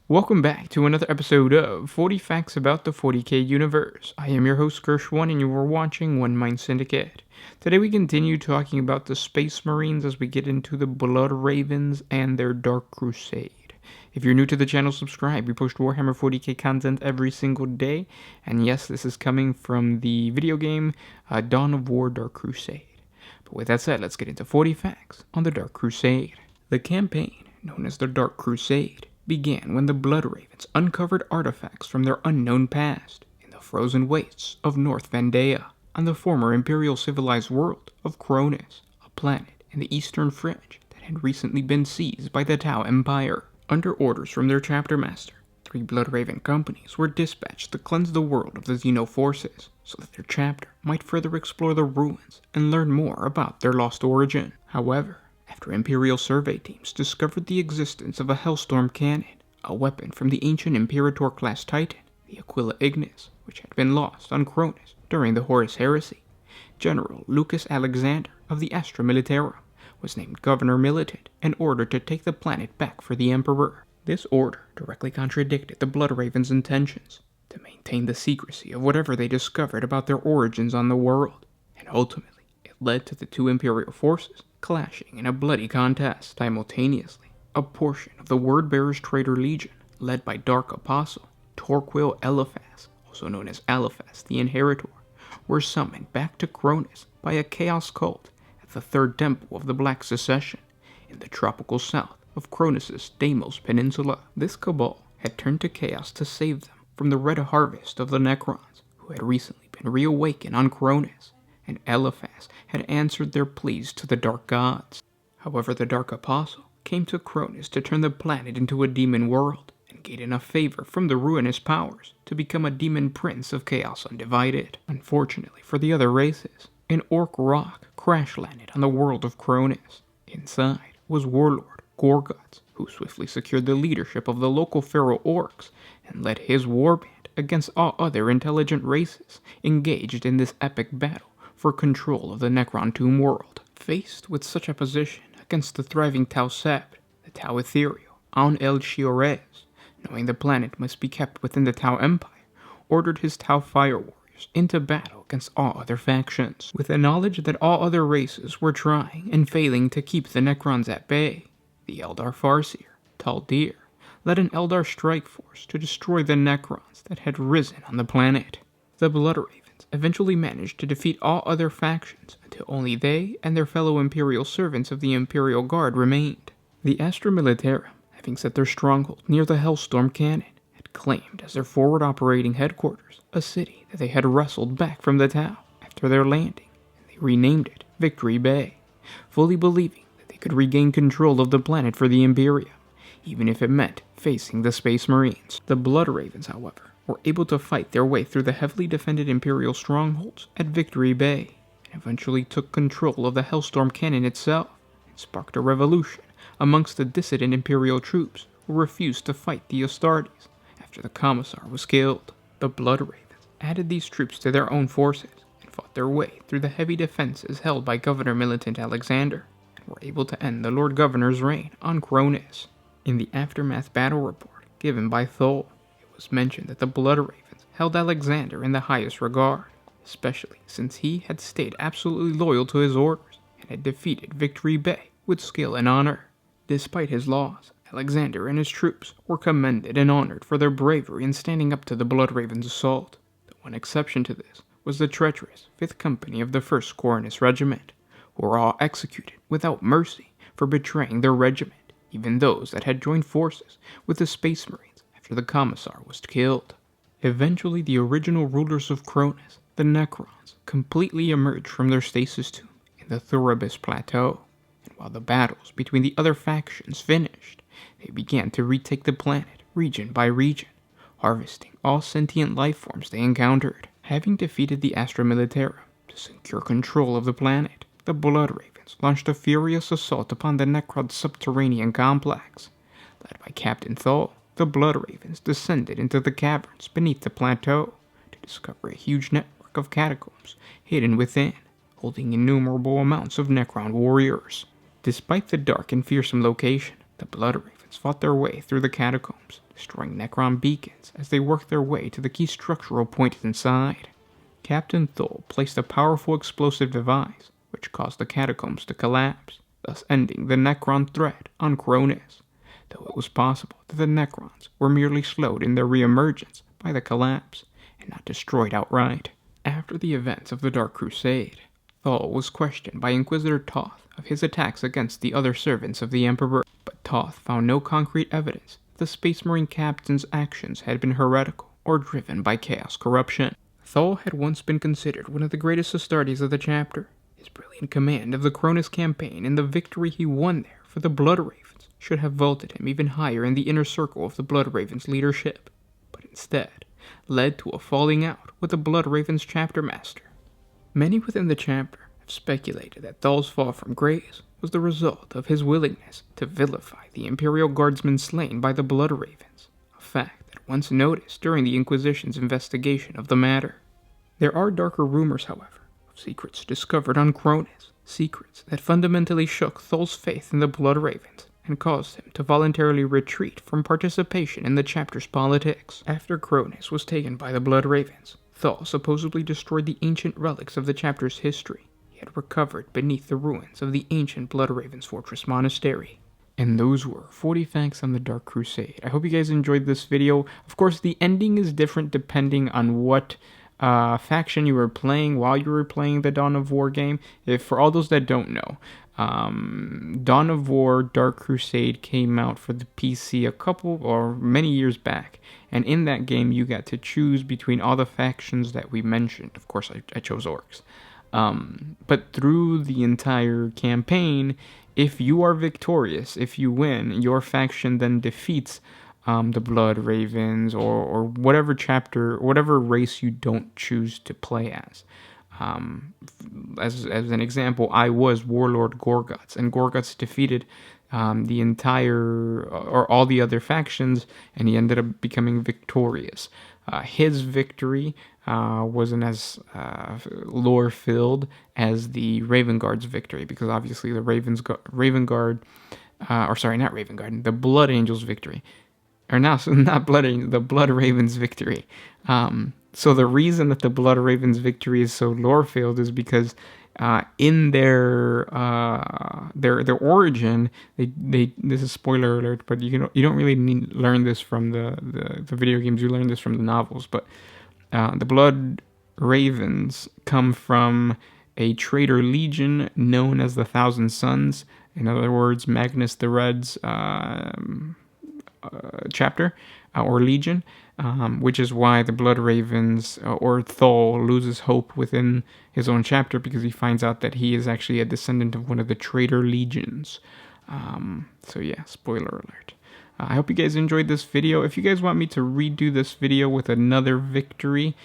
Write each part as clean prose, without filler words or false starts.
Welcome back to another episode of 40 Facts About the 40K Universe. I am your host, Gersh1, and you are watching One Mind Syndicate. Today we continue talking about the Space Marines as we get into the Blood Ravens and their Dark Crusade. If you're new to the channel, subscribe. We post Warhammer 40K content every single day, and yes, this is coming from the video game Dawn of War Dark Crusade. But with that said, let's get into 40 facts on the Dark Crusade. The campaign, known as the Dark Crusade, began when the Blood Ravens uncovered artifacts from their unknown past in the frozen wastes of North Vendea on the former Imperial civilized world of Cronus, a planet in the eastern fringe that had recently been seized by the Tau Empire. Under orders from their chapter master, 3 Blood Raven companies were dispatched to cleanse the world of the Xeno forces so that their chapter might further explore the ruins and learn more about their lost origin. However, after Imperial survey teams discovered the existence of a Hellstorm cannon, a weapon from the ancient Imperator-class Titan, the Aquila Ignis, which had been lost on Cronus during the Horus Heresy, General Lucas Alexander of the Astra Militarum was named Governor Militant and ordered to take the planet back for the Emperor. This order directly contradicted the Blood Ravens' intentions to maintain the secrecy of whatever they discovered about their origins on the world, and ultimately it led to the 2 Imperial forces clashing in a bloody contest. Simultaneously, a portion of the Wordbearer's Traitor Legion, led by Dark Apostle Torquil Eliphas, also known as Eliphas the Inheritor, were summoned back to Cronus by a Chaos cult at the Third Temple of the Black Secession in the tropical south of Cronus' Deimos Peninsula. This cabal had turned to Chaos to save them from the red harvest of the Necrons, who had recently been reawakened on Cronus, and Eliphas had answered their pleas to the Dark Gods. However, the Dark Apostle came to Cronus to turn the planet into a demon world, and gain enough favor from the ruinous powers to become a demon prince of Chaos Undivided. Unfortunately for the other races, an Orc rock crash-landed on the world of Cronus. Inside was Warlord Gorguts, who swiftly secured the leadership of the local feral Orcs and led his warband against all other intelligent races engaged in this epic battle for control of the Necron Tomb world. Faced with such opposition against the thriving Tau Sept, the Tau Ethereal, Aun El Shiorez, knowing the planet must be kept within the Tau Empire, ordered his Tau Fire Warriors into battle against all other factions. With the knowledge that all other races were trying and failing to keep the Necrons at bay, the Eldar Farseer, Taldir, led an Eldar strike force to destroy the Necrons that had risen on the planet. The Blood Ravens eventually managed to defeat all other factions until only they and their fellow Imperial servants of the Imperial Guard remained. The Astra Militarum, having set their stronghold near the Hellstorm cannon, had claimed as their forward operating headquarters a city that they had wrestled back from the Tau after their landing, and they renamed it Victory Bay, fully believing that they could regain control of the planet for the Imperium, even if it meant facing the Space Marines. The Blood Ravens, however, were able to fight their way through the heavily defended Imperial strongholds at Victory Bay, and eventually took control of the Hellstorm cannon itself, and sparked a revolution amongst the dissident Imperial troops who refused to fight the Astartes after the Commissar was killed. The Blood Ravens added these troops to their own forces and fought their way through the heavy defenses held by Governor Militant Alexander, and were able to end the Lord Governor's reign on Cronus. In the Aftermath battle report given by Thol, it was mentioned that the Blood Ravens held Alexander in the highest regard, especially since he had stayed absolutely loyal to his orders and had defeated Victory Bay with skill and honor. Despite his loss, Alexander and his troops were commended and honored for their bravery in standing up to the Blood Ravens' assault. The one exception to this was the treacherous 5th Company of the 1st Cornus Regiment, who were all executed without mercy for betraying their regiment, even those that had joined forces with the Space Marines after the Commissar was killed. Eventually, the original rulers of Cronus, the Necrons, completely emerged from their stasis tomb in the Thuribus Plateau, and while the battles between the other factions finished, they began to retake the planet region by region, harvesting all sentient life forms they encountered. Having defeated the Astra Militarum to secure control of the planet, the Blood Ravens launched a furious assault upon the Necron subterranean complex. Led by Captain Thol, the Blood Ravens descended into the caverns beneath the plateau to discover a huge network of catacombs hidden within, holding innumerable amounts of Necron warriors. Despite the dark and fearsome location, the Blood Ravens fought their way through the catacombs, destroying Necron beacons as they worked their way to the key structural point inside. Captain Thol placed a powerful explosive device, which caused the catacombs to collapse, thus ending the Necron threat on Cronus, though it was possible that the Necrons were merely slowed in their reemergence by the collapse, and not destroyed outright. After the events of the Dark Crusade, Thol was questioned by Inquisitor Toth of his attacks against the other servants of the Emperor, but Toth found no concrete evidence that the Space Marine captain's actions had been heretical or driven by chaos corruption. Thol had once been considered one of the greatest Astartes of the chapter. His brilliant command of the Cronus campaign and the victory he won there for the Blood Ravens should have vaulted him even higher in the inner circle of the Blood Ravens' leadership, but instead led to a falling out with the Blood Ravens chapter master. Many within the chapter have speculated that Thol's fall from grace was the result of his willingness to vilify the Imperial Guardsmen slain by the Blood Ravens, a fact that once noticed during the Inquisition's investigation of the matter. There are darker rumors, however, of secrets discovered on Cronus, secrets that fundamentally shook Thol's faith in the Blood Ravens and caused him to voluntarily retreat from participation in the chapter's politics. After Cronus was taken by the Blood Ravens, Thol supposedly destroyed the ancient relics of the chapter's history he had recovered beneath the ruins of the ancient Blood Ravens Fortress Monastery. And those were 40 facts on the Dark Crusade. I hope you guys enjoyed this video. Of course, the ending is different depending on what faction you were playing while you were playing the Dawn of War game. For all those that don't know, Dawn of War Dark Crusade came out for the PC a couple or many years back, and in that game you got to choose between all the factions that we mentioned. Of course, I chose orcs. But through the entire campaign, if you are victorious, if you win, your faction then defeats the Blood Ravens or whatever chapter, whatever race you don't choose to play as. As an example, I was Warlord Gorguts, and Gorguts defeated the entire, or all the other factions, and he ended up becoming victorious. His victory wasn't as lore-filled as the Raven Guard's victory, because obviously the the Blood Angels' victory, the Blood Ravens' victory. So the reason that the Blood Ravens' victory is so lore-filled is because in their origin, they this is spoiler alert, but you don't really learn this from the video games. You learn this from the novels. But the Blood Ravens come from a traitor legion known as the Thousand Sons. In other words, Magnus the Red's chapter or legion, which is why the Blood Ravens or Thol loses hope within his own chapter, because he finds out that he is actually a descendant of one of the traitor legions. So yeah, spoiler alert. I hope you guys enjoyed this video. If you guys want me to redo this video with another victory,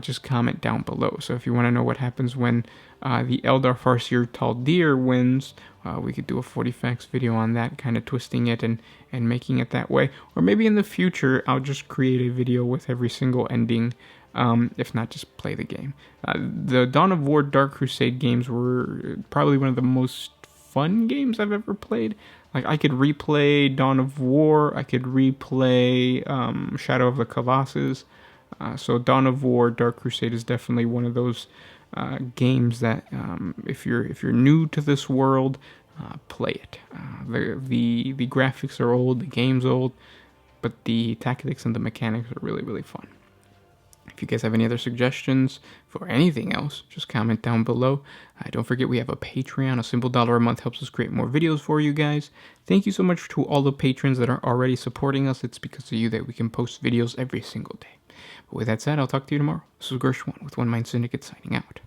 just comment down below. So if you want to know what happens when the Eldar Farseer Taldir wins, we could do a 40 facts video on that, kind of twisting it and making it that way. Or maybe in the future, I'll just create a video with every single ending, if not just play the game. The Dawn of War Dark Crusade games were probably one of the most fun games I've ever played. Like, I could replay Dawn of War, I could replay Shadow of the Colossus. So Dawn of War Dark Crusade is definitely one of those games that if you're new to this world, play it. The graphics are old, the game's old, but the tactics and the mechanics are really, really fun. If you guys have any other suggestions for anything else, just comment down below. Don't forget we have a Patreon. A simple $1 a month helps us create more videos for you guys. Thank you so much to all the patrons that are already supporting us. It's because of you that we can post videos every single day. But with that said, I'll talk to you tomorrow. This is Gershwin with One Mind Syndicate signing out.